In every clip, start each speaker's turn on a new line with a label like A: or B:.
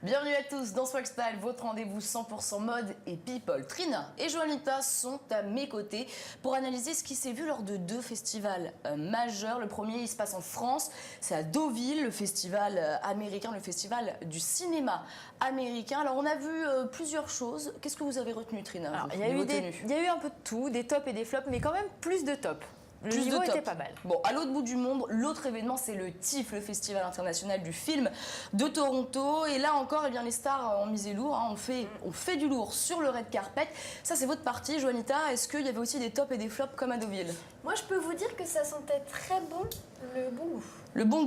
A: Bienvenue à tous dans Swag Style, votre rendez-vous 100% mode et people. Trina et Joanita sont à mes côtés pour analyser ce qui s'est vu lors de deux festivals majeurs. Le premier, il se passe en France, c'est à Deauville, le festival américain, le festival du cinéma américain. Alors on a vu plusieurs choses. Qu'est-ce que vous avez retenu, Trina?
B: Alors, il y a eu un peu de tout, des tops et des flops, mais quand même plus de tops. Le niveau était pas mal.
A: Bon, à l'autre bout du monde, l'autre événement, c'est le TIFF, le Festival international du film de Toronto. Et là encore, eh bien, les stars ont misé lourd. Hein. On fait du lourd sur le red carpet. Ça, c'est votre partie, Joanita. Est-ce qu'il y avait aussi des tops et des flops comme à Deauville?
C: Moi, je peux vous dire que ça sentait très bon le bon goût.
A: Le bon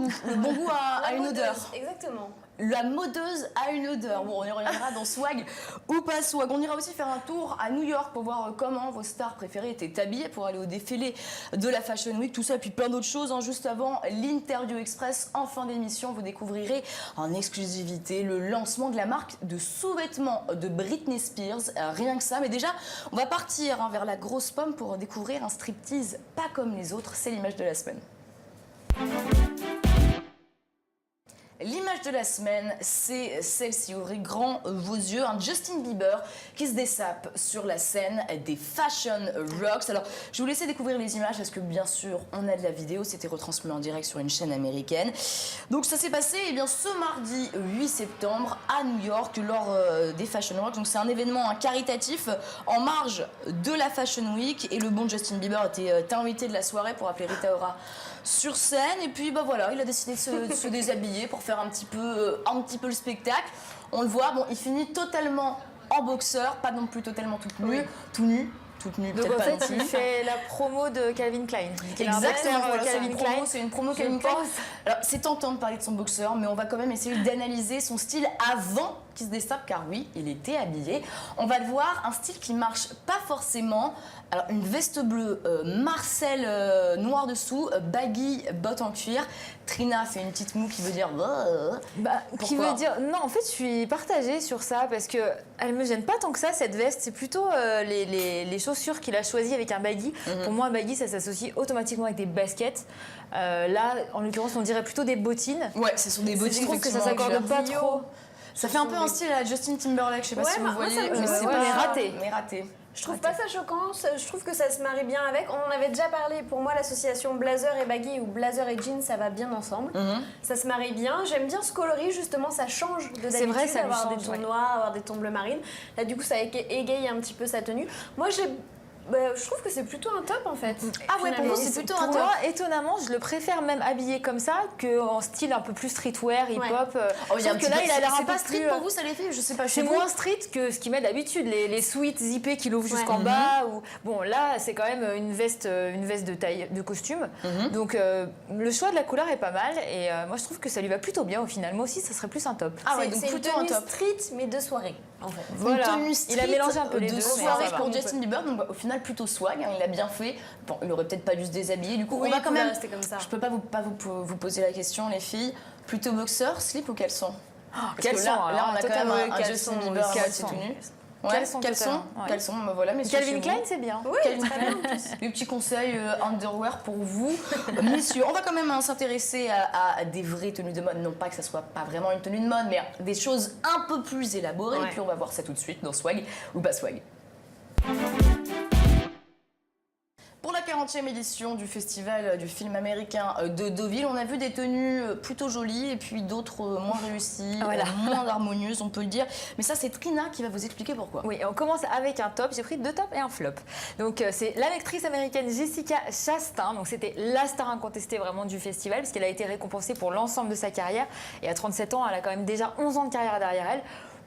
A: goût à une odeur.
C: Exactement.
A: La modeuse a une odeur. Bon, on y reviendra dans Swag ou pas Swag. On ira aussi faire un tour à New York pour voir comment vos stars préférées étaient habillées pour aller au défilé de la Fashion Week. Tout ça, puis plein d'autres choses. Hein. Juste avant l'interview express, en fin d'émission, vous découvrirez en exclusivité le lancement de la marque de sous-vêtements de Britney Spears. Rien que ça. Mais déjà, on va partir vers la grosse pomme pour découvrir un striptease pas comme les autres. C'est l'image de la semaine. L'image de la semaine, c'est celle-ci. Ouvrez grand vos yeux. Un Justin Bieber qui se dessape sur la scène des Fashion Rocks. Alors, je vais vous laisser découvrir les images parce que, bien sûr, on a de la vidéo. C'était retransmis en direct sur une chaîne américaine. Donc, ça s'est passé ce mardi 8 septembre à New York lors des Fashion Rocks. Donc, c'est un événement caritatif en marge de la Fashion Week. Et le bon Justin Bieber était invité de la soirée pour appeler Rita Ora sur scène. Et puis, voilà, il a décidé de se déshabiller pour faire un petit peu le spectacle. On le voit, bon, il finit totalement en boxeur, pas non plus totalement tout nu.
B: Donc en fait, il fait la promo de Calvin Klein.
A: Exactement,
B: Calvin Klein.
A: C'est une promo Calvin Klein. Alors, c'est tentant de parler de son boxeur, mais on va quand même essayer d'analyser son style avant qu'il se destape, car oui, il était habillé. On va le voir, un style qui marche pas forcément. Alors, une veste bleue, Marcel noir dessous, baggy, bottes en cuir. Trina fait une petite moue qui veut dire...
B: Non, en fait, je suis partagée sur ça parce que elle me gêne pas tant que ça, cette veste. C'est plutôt les chaussures qu'il a choisies avec un baggy. Pour moi, un baggy, ça s'associe automatiquement avec des baskets. Là, en l'occurrence, on dirait plutôt des bottines.
A: Ouais, ce sont des bottines.
B: Je trouve que ça s'accorde pas trop.
A: Ça fait un peu un style à Justin Timberlake, je sais pas si vous voyez,
B: mais c'est
A: raté.
C: Je trouve pas ça choquant, je trouve que ça se marie bien avec. On en avait déjà parlé, pour moi l'association blazer et baggy ou blazer et jean, ça va bien ensemble. Ça se marie bien. J'aime bien ce coloris, justement, ça change de d'habitude.
B: C'est vrai, ça
C: avoir des tons noirs, avoir des tons bleu marine. Là, du coup, ça égaye un petit peu sa tenue. Moi, je trouve que c'est plutôt un top en fait.
A: Ah ouais, pour vous c'est plutôt un top.
B: Moi, étonnamment, je le préfère même habillé comme ça qu'en style un peu plus streetwear, hip-hop.
A: Sauf que là, il a l'air un peu street pour vous, ça les fait, je sais pas.
B: C'est moins street que ce qu'il met d'habitude, les sweats zippés qui l'ouvrent jusqu'en bas. Bon, là, c'est quand même une veste de taille de costume. Donc, le choix de la couleur est pas mal et moi, je trouve que ça lui va plutôt bien au final. Moi aussi, ça serait plus un top.
C: Ah ouais, donc plutôt un top. Street, mais de soirée. En fait.
B: Voilà, il a mélangé un peu les deux.
A: De soirée pour Justin Bieber, donc au final plutôt swag, hein, il a bien fait. Bon, il aurait peut-être pas dû se déshabiller. Du coup, on va quand même
C: rester comme ça.
A: Je peux pas vous poser la question, les filles. Plutôt boxeur, slip ou caleçon?
B: Caleçon.
A: Là, on a quand même un Justin Bieber moitié tout nu. Caleçon, voilà. Mais
B: Calvin Klein, c'est bien.
A: Oui, très bien. Le petit conseil underwear pour vous, messieurs. On va quand même s'intéresser à des vraies tenues de mode. Non pas que ça soit pas vraiment une tenue de mode, mais des choses un peu plus élaborées. Et puis on va voir ça tout de suite dans Swag ou pas Swag. Pour la 40e édition du festival du film américain de Deauville, on a vu des tenues plutôt jolies et puis d'autres moins réussies, moins harmonieuses, on peut le dire. Mais ça, c'est Trina qui va vous expliquer pourquoi.
B: Oui, on commence avec un top. J'ai pris 2 tops et un flop. Donc, c'est l'actrice américaine Jessica Chastain. Donc, c'était la star incontestée vraiment du festival parce qu'elle a été récompensée pour l'ensemble de sa carrière. Et à 37 ans, elle a quand même déjà 11 ans de carrière derrière elle.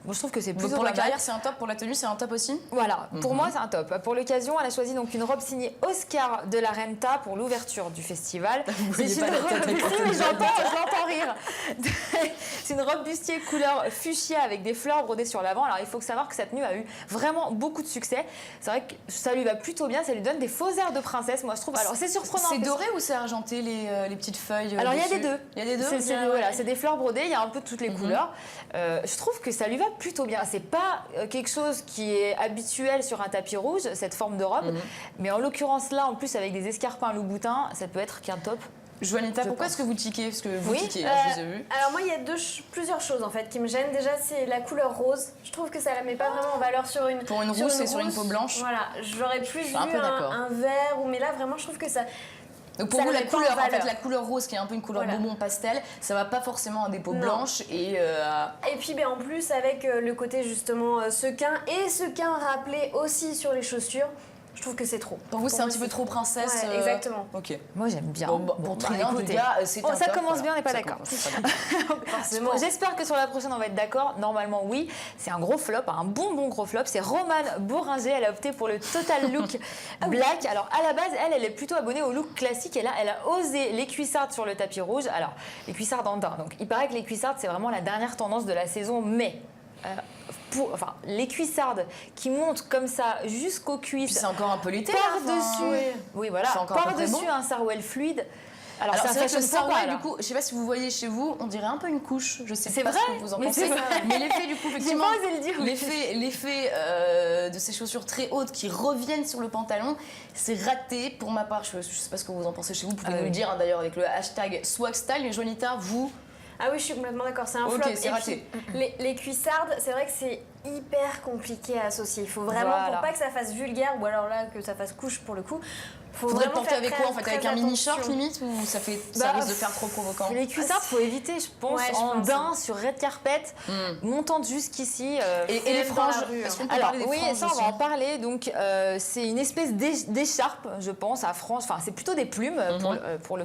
B: Moi, je trouve que c'est plutôt
A: pour la carrière, c'est un top. Pour la tenue, c'est un top aussi.
B: Voilà, pour moi, c'est un top. Pour l'occasion, elle a choisi donc une robe signée Oscar de la Renta pour l'ouverture du festival.
A: C'est une robe
B: mais je l'entends rire. C'est une robe bustier couleur fuchsia avec des fleurs brodées sur l'avant. Alors, il faut savoir que cette tenue a eu vraiment beaucoup de succès. C'est vrai que ça lui va plutôt bien. Ça lui donne des faux airs de princesse, moi, je trouve. Alors, c'est surprenant.
A: C'est doré ou c'est argenté, les petites feuilles?
B: Alors, il y a des deux.
A: Il y a des deux.
B: C'est des fleurs brodées. Il y a un peu toutes les couleurs. Je trouve que ça lui va plutôt bien. C'est pas quelque chose qui est habituel sur un tapis rouge, cette forme de robe. Mais en l'occurrence là, en plus avec des escarpins Louboutin, ça peut être qu'un top.
A: Juanita,
B: Je
A: pourquoi
B: pense.
A: est-ce que vous tiquez? Parce que vous
B: Oui,
A: tiquez, je vous ai vu.
C: Alors moi, il y a plusieurs choses en fait qui me gênent. Déjà, c'est la couleur rose. Je trouve que ça la met pas vraiment en valeur sur une.
A: Pour une rousse et sur une peau blanche.
C: Voilà, j'aurais plus
A: suis
C: vu
A: un peu d'accord.
C: un vert mais là vraiment, je trouve que ça.
A: Donc pour
C: Ça
A: vous,
C: la
A: la
C: met pas en
A: couleur, en fait,
C: valeur.
A: la couleur rose qui est un peu une couleur
C: Voilà.
A: bonbon pastel, ça va pas forcément à des peaux
C: Non.
A: blanches et
C: Et puis en plus avec le côté justement sequin et sequin rappelé aussi sur les chaussures, je trouve que c'est trop.
A: pour vous, c'est un
C: moi,
A: petit peu trop princesse.
C: Ouais, exactement.
A: Ok.
B: Moi, j'aime bien.
A: Bon, pour Trina, en tout cas, c'est un
B: ça
A: top,
B: commence
A: voilà.
B: bien, on n'est pas
A: Ça
B: d'accord.
A: commence très bien.
C: Forcément.
B: J'espère que sur la prochaine, on va être d'accord. Normalement, oui. C'est un gros flop, un bon gros flop. C'est Romane Bourringer. Elle a opté pour le total look black. Alors, à la base, elle est plutôt abonnée au look classique. Et là, elle a osé les cuissardes sur le tapis rouge. Alors, les cuissardes en daim. Donc, il paraît que les cuissardes, c'est vraiment la dernière tendance de la saison. Mais les cuissardes qui montent comme ça jusqu'aux
A: Puis
B: cuisses,
A: c'est encore un peu l'été. là,
B: par-dessus,
A: enfin,
B: oui voilà,
A: c'est encore à peu près
B: par-dessus
A: bon.
B: un sarouel fluide. Alors,
A: Alors
B: c'est un
A: c'est vrai que le
B: fashion faux pas,
A: sarouel,
B: là.
A: du coup, je sais pas si vous voyez chez vous, on dirait un peu une couche. Je sais
B: C'est
A: pas
B: vrai,
A: ce que vous en
B: mais
A: pensez.
B: c'est vrai.
A: Mais l'effet, du coup,
B: J'ai
A: effectivement,
B: pas osé le dire.
A: l'effet de ces chaussures très hautes qui reviennent sur le pantalon, c'est raté pour ma part. Je sais pas ce que vous en pensez chez vous. Vous pouvez nous le dire hein, d'ailleurs avec le hashtag SwagStyle. Mais Juanita, vous,
C: Ah oui, je suis complètement d'accord, c'est un
A: Ok,
C: flop.
A: c'est
C: Et
A: raté.
C: puis, les cuissardes, c'est vrai que c'est hyper compliqué à associer. Il faut vraiment,
B: Voilà.
C: pour pas que ça fasse vulgaire, ou alors là, que ça fasse couche pour le coup, faut
A: faudrait le
C: vraiment
A: porter
C: faire
A: avec
C: très-
A: quoi en fait? Avec
C: très
A: un mini short
C: attention.
A: limite ou ça
B: Bah,
A: risque de faire trop provoquant?
B: Les cuissardes, faut éviter, je pense,
C: Ouais, je
B: en
C: pense.
B: daim sur red carpet, montante jusqu'ici.
A: Et les
C: Même dans la
A: franges,
C: rue,
A: est-ce
C: hein.
A: qu'on peut
B: Alors
A: parler des
B: oui,
A: franges
B: ça on
A: aussi
B: va en parler. Donc c'est une espèce d'écharpe, je pense, à franges. Enfin, c'est plutôt des plumes pour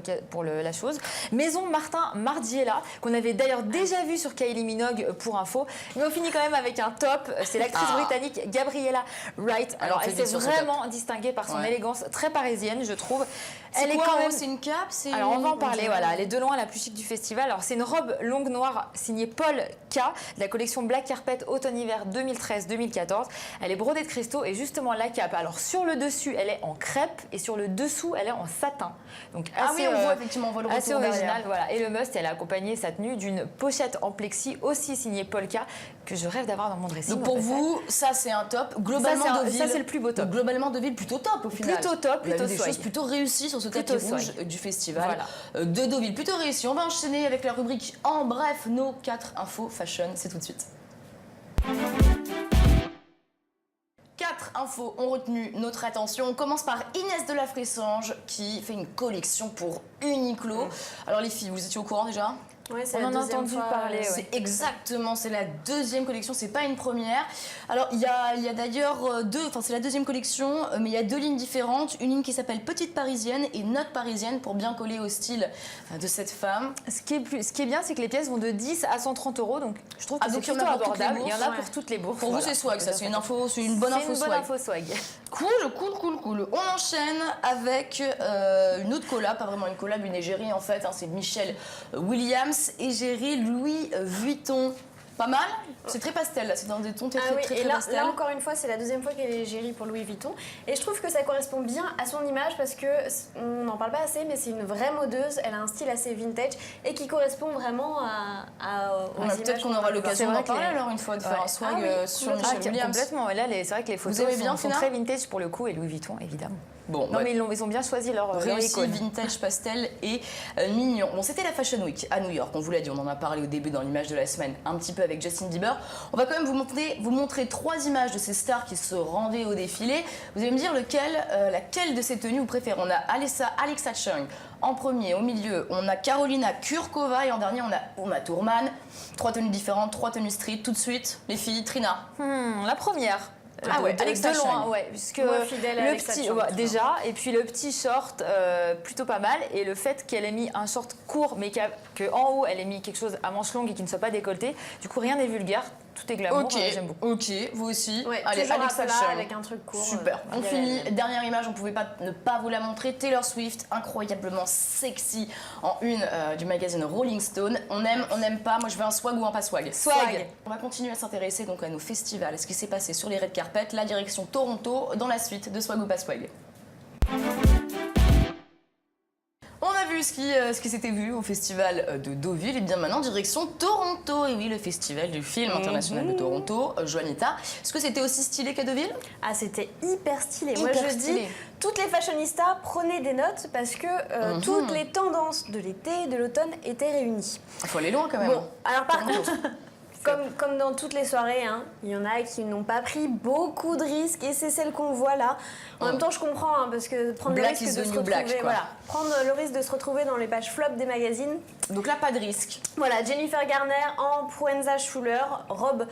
B: la chose. Maison Martin Margiela, qu'on avait d'ailleurs déjà vu sur Kylie Minogue pour info. Mais on finit quand même avec un top. C'est l'actrice britannique Gabriella Wright.
A: Alors,
B: Alors
A: on fait
B: elle
A: vite
B: s'est
A: sur ce
B: vraiment distinguée par son
A: Ouais.
B: élégance très parisienne, je trouve.
A: C'est
B: Elle est
A: quoi,
B: quand
A: en
B: même.
A: haut, c'est une cape, c'est...
B: Alors on va en parler, voilà, elle est de loin la plus chic du festival. Alors c'est une robe longue noire signée Paul K de la collection Black Carpet automne-hiver 2013-2014. Elle est brodée de cristaux et justement la cape. Alors sur le dessus elle est en crêpe et sur le dessous elle est en satin. Donc
A: Ah
B: assez,
A: oui, on voit effectivement, on voit le retour
B: assez original,
A: derrière.
B: voilà. Et le must, elle a accompagné sa tenue d'une pochette en plexi aussi signée Paul K que je rêve d'avoir dans mon dressing.
A: Donc
B: au
A: pour
B: passage.
A: vous, ça c'est un top. Globalement
B: Ça, c'est un-
A: de ville.
B: ça, c'est le plus beau top.
A: Donc, globalement de ville plutôt top au final.
B: Plutôt top,
A: Vous avez
B: plutôt
A: des
B: swag.
A: choses plutôt réussies sur ce tapis
B: Plutôt
A: rouge
B: swag.
A: du festival
B: Voilà.
A: de Deauville. Plutôt réussi. On va enchaîner avec la rubrique En bref, nos 4 infos fashion. C'est tout de suite. 4 infos ont retenu notre attention. On commence par Inès de la Fressange qui fait une collection pour Uniqlo. Alors les filles, vous étiez au courant déjà?
C: Ouais, c'est
B: On
C: la
B: en a
C: deuxième
B: entendu
C: fois,
B: parler, ouais.
A: C'est exactement, c'est la deuxième collection, c'est pas une première. Alors il y a d'ailleurs deux, enfin c'est la deuxième collection, mais il y a deux lignes différentes. Une ligne qui s'appelle Petite Parisienne et Note Parisienne pour bien coller au style de cette femme.
B: Ce qui est bien, c'est que les pièces vont de 10 à 130 €, donc je trouve que
A: Ah,
B: c'est
A: donc il y en
B: plutôt
A: a pour toutes les
B: abordable. Il y en a
C: bourses,
B: pour toutes les bourses.
A: Pour
B: voilà.
A: vous c'est swag, ça c'est une info, c'est une bonne info
B: C'est une bonne
A: swag.
B: info swag.
A: Cool. On enchaîne avec une autre collab, pas vraiment une collab, une égérie en fait, hein, c'est Michelle Williams, égérie Louis Vuitton. Pas mal, c'est très pastel là, c'est dans des tons très
C: Ah oui,
A: très
C: et là,
A: pastel.
C: là encore une fois, c'est la deuxième fois qu'elle est égérie pour Louis Vuitton. Et je trouve que ça correspond bien à son image parce que on n'en parle pas assez, mais c'est une vraie modeuse. Elle a un style assez vintage et qui correspond vraiment aux images.
A: Peut-être qu'on aura l'occasion
B: C'est
A: d'en
B: vrai que
A: parler
B: les-
A: alors une fois, de
B: Ouais.
A: faire un swag
C: Ah oui,
A: sur
C: complètement.
A: Michelle Williams.
B: Complètement. Et là, c'est vrai que les photos
A: aimez bien,
B: sont
A: Fina
B: très vintage pour le coup et Louis Vuitton, évidemment.
A: Bon,
B: Non,
A: ouais.
B: mais ils ont bien choisi leur
A: Réussi,
B: icône.
A: vintage, pastel et mignon. Bon, c'était la Fashion Week à New York, on vous l'a dit, on en a parlé au début dans l'image de la semaine, un petit peu avec Justin Bieber. On va quand même vous montrer 3 images de ces stars qui se rendaient au défilé. Vous allez me dire laquelle de ces tenues vous préférez. On a Alexa Chung en premier, au milieu, on a Carolina Kurkova et en dernier, on a Uma Thurman. 3 tenues différentes, 3 tenues street. Tout de suite, les filles, Trina.
B: La première.
A: Ah ouais, Alexa
B: de loin,
A: Chung.
B: ouais, puisque
C: Moi, fidèle à
B: le
C: Alexa
B: petit,
C: Chung,
B: ouais,
C: tu
B: déjà, et puis le petit short, plutôt pas mal, et le fait qu'elle ait mis un short court, mais qu'en haut elle ait mis quelque chose à manches longues et qui ne soit pas décolleté, du coup rien n'est vulgaire, tout est glamour, j'aime beaucoup.
A: Ok, vous aussi.
C: Ouais,
A: Allez,
C: toujours
A: Alexa
C: à plat
A: Chung.
C: avec un truc court.
A: Super. On
C: y a
A: finit.
C: la-
A: Dernière image, on pouvait pas ne pas vous la montrer. Taylor Swift, incroyablement sexy en une du magazine Rolling Stone. On aime pas. Moi, je veux un swag ou un pas swag.
B: Swag.
A: On va continuer à s'intéresser donc à nos festivals, à ce qui s'est passé sur les red carpet, la direction Toronto, dans la suite de Swag ou pas swag. On a vu vu ce qui s'était vu au festival de Deauville, et bien maintenant direction Toronto. Et oui, le festival du film international de Toronto. Joanita, est-ce que c'était aussi stylé qu'à Deauville?
C: Ah, c'était hyper stylé. Moi,
A: Hyper
C: je dis,
A: stylé.
C: toutes les fashionistas, prenez des notes parce que toutes les tendances de l'été et de l'automne étaient réunies.
A: Il faut aller loin quand même.
C: Bon, alors par
A: Toronto.
C: contre, comme dans toutes les soirées, hein, il y en a qui n'ont pas pris beaucoup de risques et c'est celle qu'on voit là. En même temps, je comprends hein, parce que prendre
A: Black
C: le risque
A: is
C: de
A: the
C: se
A: new
C: retrouver,
A: black, quoi.
C: voilà, prendre le risque de se retrouver dans les pages flop des magazines.
A: Donc là, pas de risque.
C: Voilà, Jennifer Garner en Proenza Schuller, robe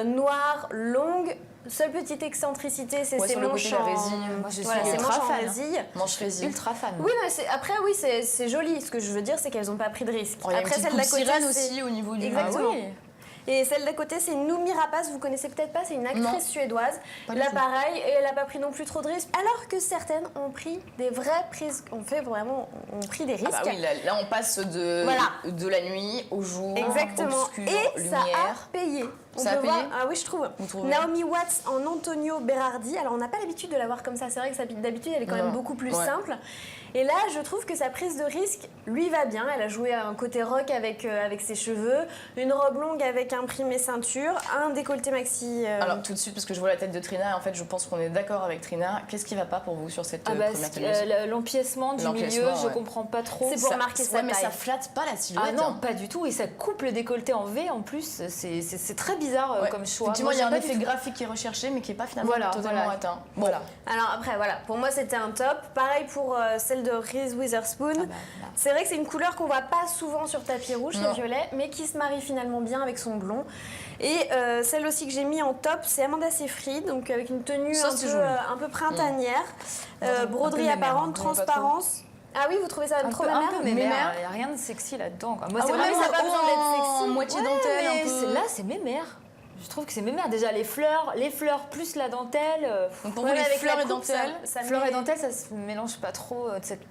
C: noire, longue. Seule petite excentricité, c'est
A: Ouais,
C: ses
A: sur le côté,
C: manches
A: la
C: en
A: résille.
B: Moi, je suis
C: voilà, ses
B: ultra
C: manches en
B: fan.
C: résille.
A: Manche résille.
B: Ultra fan.
C: Oui, mais après, oui, c'est joli. Ce que je veux dire, c'est qu'elles n'ont pas pris de risque.
A: Oh, il y a une
C: Après,
A: petite
C: celle d'à
A: coupe
C: côté,
A: sirène
C: c'est-
A: aussi au niveau du...
C: Exactement.
B: Ah oui.
C: Et celle d'à côté, c'est Noomi Rapace, vous connaissez peut-être pas, c'est une actrice
A: Non.
C: suédoise.
A: Pas du
C: Là,
A: tout.
C: pareil, et elle n'a pas pris non plus trop de risques, alors que certaines ont pris des vraies prises, ont pris des risques.
A: Ah bah oui, là on passe
C: Voilà.
A: de la nuit au jour,
C: Exactement.
A: obscur,
C: Et ça a
A: lumière.
C: payé.
A: Ça a
C: peut
A: payé
C: voir, ah oui, je trouve.
A: Vous trouvez?
C: Naomi Watts en Antonio Berardi. Alors, on n'a pas l'habitude de la voir comme ça. C'est vrai que d'habitude, elle est quand
A: Non.
C: même beaucoup plus
A: Ouais.
C: simple. Et là, je trouve que sa prise de risque lui va bien. Elle a joué un côté rock avec ses cheveux, une robe longue avec imprimé ceinture, un décolleté maxi.
A: Alors tout de suite, parce que je vois la tête de Trina, et en fait je pense qu'on est d'accord avec Trina. Qu'est-ce qui va pas pour vous sur cette
B: Ah bah,
A: première tenue?
B: l'empiècement du milieu,
A: L'empiècement,
B: je
A: ouais.
B: comprends pas trop.
C: C'est pour
A: Ça-
C: marquer sa
A: ouais, mais
C: taille.
A: ça flatte pas la silhouette.
B: Ah non,
A: hein.
B: pas du tout. Et ça coupe le décolleté en V en plus. C'est très bizarre
A: Ouais.
B: comme choix.
A: Effectivement,
B: Moi,
A: il y a un
B: j'aime pas
A: effet
B: du tout.
A: graphique qui est recherché, mais qui est pas finalement
B: Voilà,
A: totalement
B: voilà.
A: atteint. Bon.
B: Voilà.
C: Alors après, voilà, pour moi c'était un top. Pareil pour celle de Reese Witherspoon.
B: Ah bah, là.
C: C'est vrai que c'est une couleur qu'on voit pas souvent sur tapis rouge,
A: Non.
C: le violet, mais qui se marie finalement bien avec son blond. Et celle aussi que j'ai mis en top, c'est Amanda Seyfried, donc avec une tenue
A: Ça, c'est joli.
C: un peu printanière,
B: Un
C: broderie
B: peu
C: apparente,
B: mémère, hein,
C: transparence. Ah oui, vous trouvez ça trop
B: un
C: mémère
B: peu
A: mémère.
B: mémère. Il n'y a rien de sexy là-dedans. Quoi. Moi,
C: Ah
B: c'est
C: ouais,
B: vraiment
C: mais ça a pas besoin d'être sexy.
A: En moitié
B: Ouais,
A: dentelle,
B: mais
A: un peu.
B: là, c'est mémère. Je trouve que c'est mémère. Déjà, les fleurs plus la dentelle.
A: Donc pour
C: Ouais,
A: vous,
C: mais
A: les
C: avec
A: fleurs
C: la
A: et
C: coupe,
A: dentelles.
C: ça
B: Fleurs
C: met-
B: et dentelle, ça se mélange pas trop.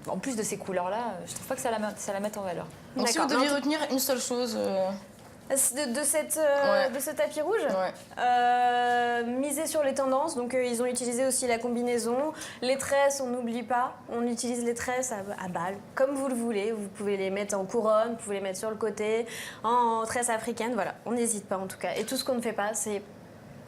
B: En plus de ces couleurs-là, je trouve pas que ça la mette en valeur.
A: Donc si vous
C: D'accord.
A: deviez retenir une seule chose.
C: De ce tapis rouge,
A: Ouais.
C: miser sur les tendances. Donc ils ont utilisé aussi la combinaison. Les tresses, on n'oublie pas. On utilise les tresses à balles, comme vous le voulez. Vous pouvez les mettre en couronne, vous pouvez les mettre sur le côté, en tresse africaine. Voilà, on n'hésite pas en tout cas. Et tout ce qu'on ne fait pas, c'est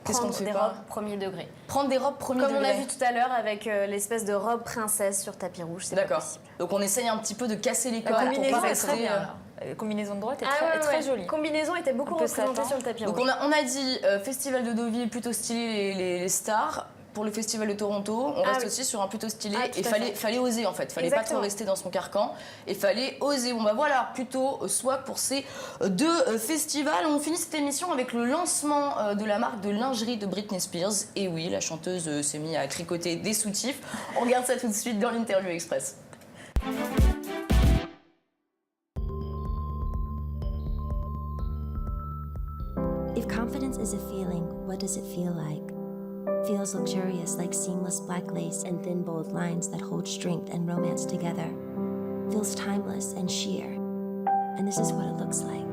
A: Qu'est-ce qu'on
C: prendre
A: ne fait
C: des
A: pas
C: robes premier degré.
A: Prendre des robes premier
C: Comme on
A: degré.
C: a vu tout à l'heure avec l'espèce de robe princesse sur tapis rouge. C'est pas
A: D'accord.
C: possible.
A: Donc on essaye un petit peu de casser les codes
B: La
A: pour
B: combinaison
A: pas
B: est très
A: rester.
B: bien. là. La combinaison de droite est
C: Ah ouais,
B: très
C: ouais.
B: jolie.
C: Combinaison était beaucoup
B: Un peu
C: représentée
B: satin.
C: sur le tapis
A: Donc
C: rouge.
A: on a dit Festival de Deauville plutôt stylé les stars. Pour le Festival de Toronto, on reste
C: oui.
A: aussi sur un plutôt stylé.
C: Ah, tout
A: Et
C: à
A: fallait oser en fait. Fallait pas
C: Exactement.
A: trop rester dans son carcan. Et fallait oser. Bon bah voilà, plutôt swag pour ces deux festivals. On finit cette émission avec le lancement de la marque de lingerie de Britney Spears. Et oui, la chanteuse s'est mise à tricoter des soutifs. On regarde ça tout de suite dans l'Interview Express.
D: If confidence is a feeling, what does it feel like? Feels luxurious like seamless black lace and thin bold lines that hold strength and romance together. Feels timeless and sheer. And this is what it looks like.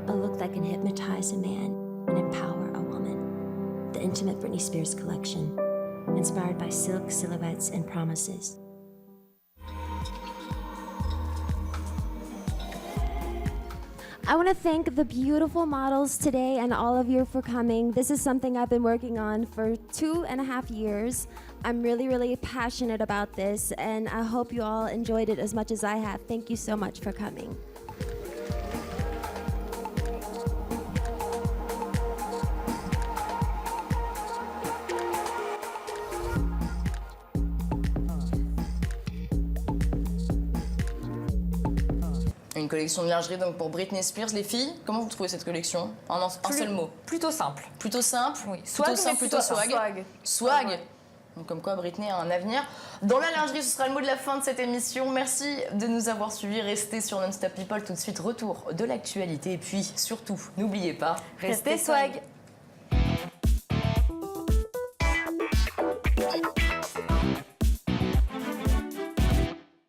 D: A look that can hypnotize a man and empower a woman. The Intimate Britney Spears collection, inspired by silk, silhouettes, and promises.
E: I want to thank the beautiful models today and all of you for coming. This is something I've been working on for 2.5 years. I'm really, really passionate about this, and I hope you all enjoyed it as much as I have. Thank you so much for coming.
A: Une collection de lingerie donc pour Britney Spears. Les filles, comment vous trouvez cette collection? Un seul mot.
B: Plutôt simple.
A: Plutôt simple.
B: Oui.
A: Plutôt
B: Swag,
A: simple,
B: mais
A: plutôt
B: plutôt
A: swag.
C: Swag.
A: Swag.
C: Ouais.
A: Donc, comme quoi Britney a un avenir. Dans la lingerie, ce sera le mot de la fin de cette émission. Merci de nous avoir suivis. Restez sur Non-Stop People. Tout de suite, retour de l'actualité. Et puis, surtout, n'oubliez pas,
B: Restez swag.